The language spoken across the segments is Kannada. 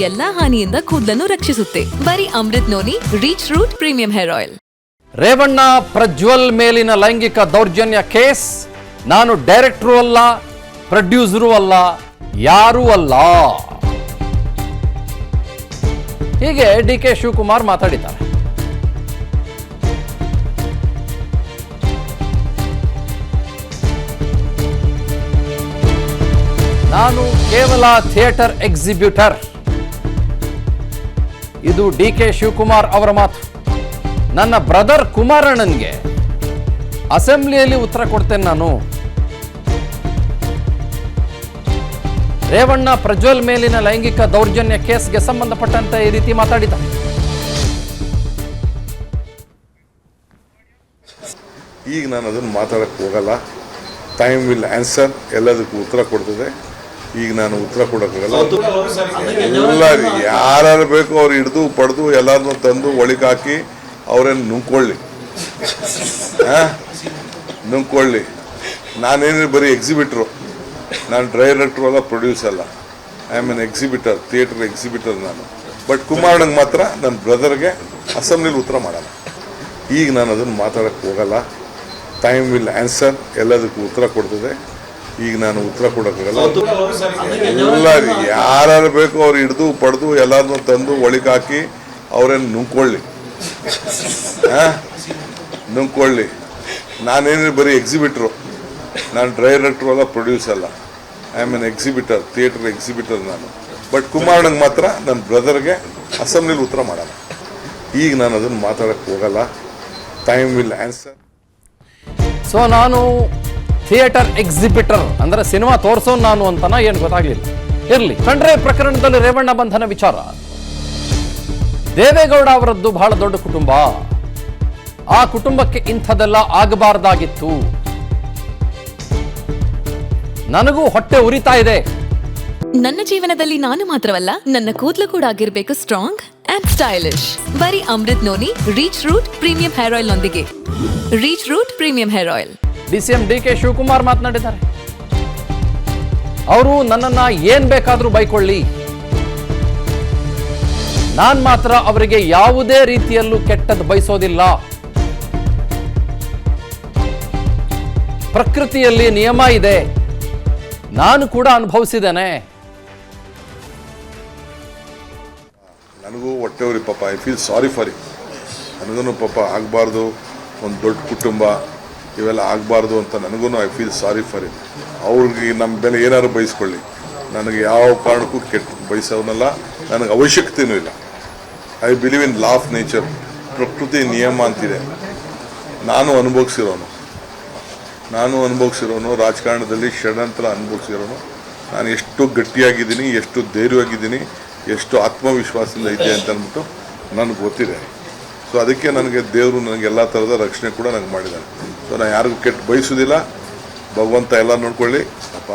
ಎಲ್ಲಾ ಹಾನಿಯಿಂದ ಕೂದಲನ್ನು ರಕ್ಷಿಸುತ್ತೆ. ಬರೀ Amrut noni reach root premium hair oil. Revanna Prajwal ಮೇಲಿನ ಲೈಂಗಿಕ ದೌರ್ಜನ್ಯ ಕೇಸ್ ನಾನು ಡೈರೆಕ್ಟರು ಅಲ್ಲ, ಪ್ರೊಡ್ಯೂಸರು ಅಲ್ಲ, ಯಾರೂ ಅಲ್ಲ. ಹೀಗೆ ಡಿ.ಕೆ. ಶಿವಕುಮಾರ್ ಮಾತಾಡಿದ್ದಾರೆ. ನಾನು ಕೇವಲ ಥಿಯೇಟರ್ ಎಕ್ಸಿಬ್ಯೂಟರ್. ಇದು ಡಿ.ಕೆ. ಶಿವಕುಮಾರ್ ಅವರ ಮಾತು. ನನ್ನ ಬ್ರದರ್ ಕುಮಾರಣ್ಣನ್ಗೆ ಅಸೆಂಬ್ಲಿಯಲ್ಲಿ ಉತ್ತರ ಕೊಡ್ತೇನೆ ನಾನು. ರೇವಣ್ಣ ಪ್ರಜ್ವಲ್ ಮೇಲಿನ ಲೈಂಗಿಕ ದೌರ್ಜನ್ಯ ಕೇಸ್ಗೆ ಸಂಬಂಧಪಟ್ಟಂತೆ ಈ ರೀತಿ ಮಾತಾಡಿದ್ದಾರೆ. ಈಗ ನಾನು ಅದನ್ನು ಮಾತಾಡಕ್ಕೆ ಹೋಗಲ್ಲ. ಟೈಮ್ ವಿಲ್ ಆನ್ಸರ್, ಎಲ್ಲದಕ್ಕೂ ಉತ್ತರ ಕೊಡ್ತದೆ. ಈಗ ನಾನು ಉತ್ತರ ಕೊಡೋಕ್ಕಾಗಲ್ಲ. ಎಲ್ಲ ಯಾರು ಬೇಕು ಅವ್ರು ಹಿಡಿದು ಪಡೆದು ಎಲ್ಲರನ್ನೂ ತಂದು ಒಳಗಾಕಿ ಅವ್ರೇನು ನುಂಗ್ಕೊಳ್ಳಿ, ನುಂಗ್ಕೊಳ್ಳಿ. ನಾನೇನು ಬರೀ ಎಕ್ಸಿಬಿಟ್ರು, ನಾನು ಡೈರೆಕ್ಟ್ರು ಅಲ್ಲ, ಪ್ರೊಡ್ಯೂಸ್ ಅಲ್ಲ. I am an exhibitor, theatre exhibitor ನಾನು. ಬಟ್ ಕುಮಾರಣ್ಣಂಗೆ ಮಾತ್ರ ನನ್ನ ಬ್ರದರ್ಗೆ ಅಸೆಂಬ್ಲಿಲಿ ಉತ್ತರ ಮಾಡಲ್ಲ. ಈಗ ನಾನು ಅದನ್ನು ಮಾತಾಡಕ್ಕೆ ಹೋಗಲ್ಲ. ಟೈಮ್ ವಿಲ್ ಆನ್ಸರ್, ಎಲ್ಲದಕ್ಕೂ ಉತ್ತರ ಕೊಡ್ತದೆ. ಈಗ ನಾನು ಉತ್ತರ ಕೊಡೋಕ್ಕಾಗಲ್ಲ. ಎಲ್ಲ ಯಾರು ಬೇಕು ಅವ್ರು ಹಿಡಿದು ಪಡೆದು ಎಲ್ಲರನ್ನೂ ತಂದು ಒಳಗಾಕಿ ಅವ್ರೇನು ನುಂಗ್ಕೊಳ್ಳಿ, ನುಂಗ್ಕೊಳ್ಳಿ. ನಾನೇನು ಬರೀ ಎಕ್ಸಿಬಿಟ್ರು, ನಾನು ಡೈರೆಕ್ಟ್ರು ಅಲ್ಲ, ಪ್ರೊಡ್ಯೂಸ್ ಅಲ್ಲ. I am an exhibitor, theatre exhibitor ನಾನು. ಬಟ್ ಕುಮಾರಣ್ಣಂಗೆ ಮಾತ್ರ ನನ್ನ ಬ್ರದರ್ಗೆ ಅಸೆಂಬ್ಲಿಲಿ ಉತ್ತರ ಮಾಡಲ್ಲ. ಈಗ ನಾನು ಅದನ್ನು ಮಾತಾಡಕ್ಕೆ ಹೋಗಲ್ಲ. Time will answer. ಸೊ ನಾನು ಥಿಯೇಟರ್ ಎಕ್ಸಿಬಿಟರ್ ಅಂದ್ರೆ ಸಿನಿಮಾ ತೋರಿಸೋನು ನಾನು ಅಂತನ ಏನು ಗೊತ್ತಾಗ್ಲಿಲ್ಲ. ಇರಲಿ. ಖಂಡ್ರೆ ಪ್ರಕರಣದಲ್ಲಿ ರೇವಣ್ಣ ಬಂಧನ ವಿಚಾರ. ದೇವೇಗೌಡ ಅವರದ್ದು ಬಹಳ ದೊಡ್ಡ ಕುಟುಂಬ. ಆ ಕುಟುಂಬಕ್ಕೆ ಇಂಥದೆಲ್ಲ ಆಗಬಾರ್ದಾಗಿತ್ತು. ನನಗೂ ಹೊಟ್ಟೆ ಉರಿತಾ ಇದೆ. ನನ್ನ ಜೀವನದಲ್ಲಿ ನಾನು ಮಾತ್ರವಲ್ಲ, ನನ್ನ ಕೂದಲು ಕೂಡ ಆಗಿರ್ಬೇಕು ಸ್ಟ್ರಾಂಗ್ ಅಂಡ್ ಸ್ಟೈಲಿಶ್. ಬರೀ Amrut noni reach root premium hair oil ನೊಂದಿಗೆ. Reach root premium hair oil. DCM D K. Shivakumar ಮಾತನಾಡಿದ್ದಾರೆ. ಅವರು ನನ್ನನ್ನ ಏನ್ ಬೇಕಾದ್ರೂ ಬೈಕೊಳ್ಳಿ, ನಾನ್ ಮಾತ್ರ ಅವರಿಗೆ ಯಾವುದೇ ರೀತಿಯಲ್ಲೂ ಕೆಟ್ಟದ್ದು ಬಯಸೋದಿಲ್ಲ. ಪ್ರಕೃತಿಯಲ್ಲಿ ನಿಯಮ ಇದೆ, ನಾನು ಕೂಡ ಅನುಭವಿಸಿದ್ದೇನೆ. ನನಗೂ ಹೊಟ್ಟೆವ್ರಿ ಪಾಪ. I feel sorry for it. ನನಗೂ ಪಾಪ ಆಗಬಾರ್ದು, ಒಂದು ದೊಡ್ಡ ಕುಟುಂಬ ಇವೆಲ್ಲ ಆಗಬಾರ್ದು ಅಂತ ನನಗೂ I feel sorry for it. ಅವ್ರಿಗೆ ನಮ್ಮ ಬೆಲೆ ಏನಾದ್ರು ಬಯಸ್ಕೊಳ್ಳಿ, ನನಗೆ ಯಾವ ಕಾರಣಕ್ಕೂ ಕೆಟ್ಟ ಬಯಸೋನಲ್ಲ, ನನಗೆ ಅವಶ್ಯಕತೆಯೂ ಇಲ್ಲ. I believe in law of nature, ಪ್ರಕೃತಿ ನಿಯಮ ಅಂತಿದೆ. ನಾನು ಅನುಭವಿಸಿರೋನು ರಾಜಕಾರಣದಲ್ಲಿ ಷಡ್ಯಂತ್ರ ಅನುಭವಿಸಿರೋನು. ನಾನು ಎಷ್ಟು ಗಟ್ಟಿಯಾಗಿದ್ದೀನಿ, ಎಷ್ಟು ಧೈರ್ಯವಾಗಿದ್ದೀನಿ, ಎಷ್ಟು ಆತ್ಮವಿಶ್ವಾಸದಿಂದ ಇದೆ ಅಂತ ಅಂದ್ಬಿಟ್ಟು ನನಗೆ ಗೊತ್ತಿದೆ. ಸೊ ಅದಕ್ಕೆ ನನಗೆ ದೇವರು ನನಗೆ ಎಲ್ಲ ಥರದ ರಕ್ಷಣೆ ಕೂಡ ನನಗೆ ಮಾಡಿದ್ದಾನೆ. ಸೊ ನಾನು ಯಾರಿಗೂ ಕೆಟ್ಟ ಬಯಸೋದಿಲ್ಲ. ಭಗವಂತ ಎಲ್ಲ ನೋಡ್ಕೊಳ್ಳಿ ಅಪ್ಪ.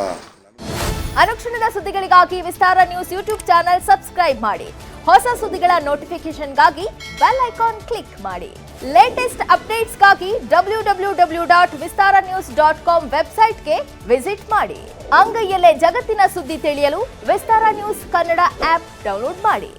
ಅನುಕ್ಷಣದ ಸುದ್ದಿಗಳಿಗಾಗಿ ವಿಸ್ತಾರ ನ್ಯೂಸ್ ಯೂಟ್ಯೂಬ್ ಚಾನೆಲ್ ಸಬ್ಸ್ಕ್ರೈಬ್ ಮಾಡಿ. ಹೊಸ ಸುದ್ದಿಗಳ ನೋಟಿಫಿಕೇಶನ್ಗಾಗಿ ಬೆಲ್ ಐಕಾನ್ ಕ್ಲಿಕ್ ಮಾಡಿ. ಲೇಟೆಸ್ಟ್ ಅಪ್ಡೇಟ್ಸ್ಗಾಗಿ www.vistaranews.com ವೆಬ್ಸೈಟ್ಗೆ ವಿಸಿಟ್ ಮಾಡಿ. ಅಂಗೈಯಲ್ಲೇ ಜಗತ್ತಿನ ಸುದ್ದಿ ತಿಳಿಯಲು ವಿಸ್ತಾರ ನ್ಯೂಸ್ ಕನ್ನಡ ಆಪ್ ಡೌನ್ಲೋಡ್ ಮಾಡಿ.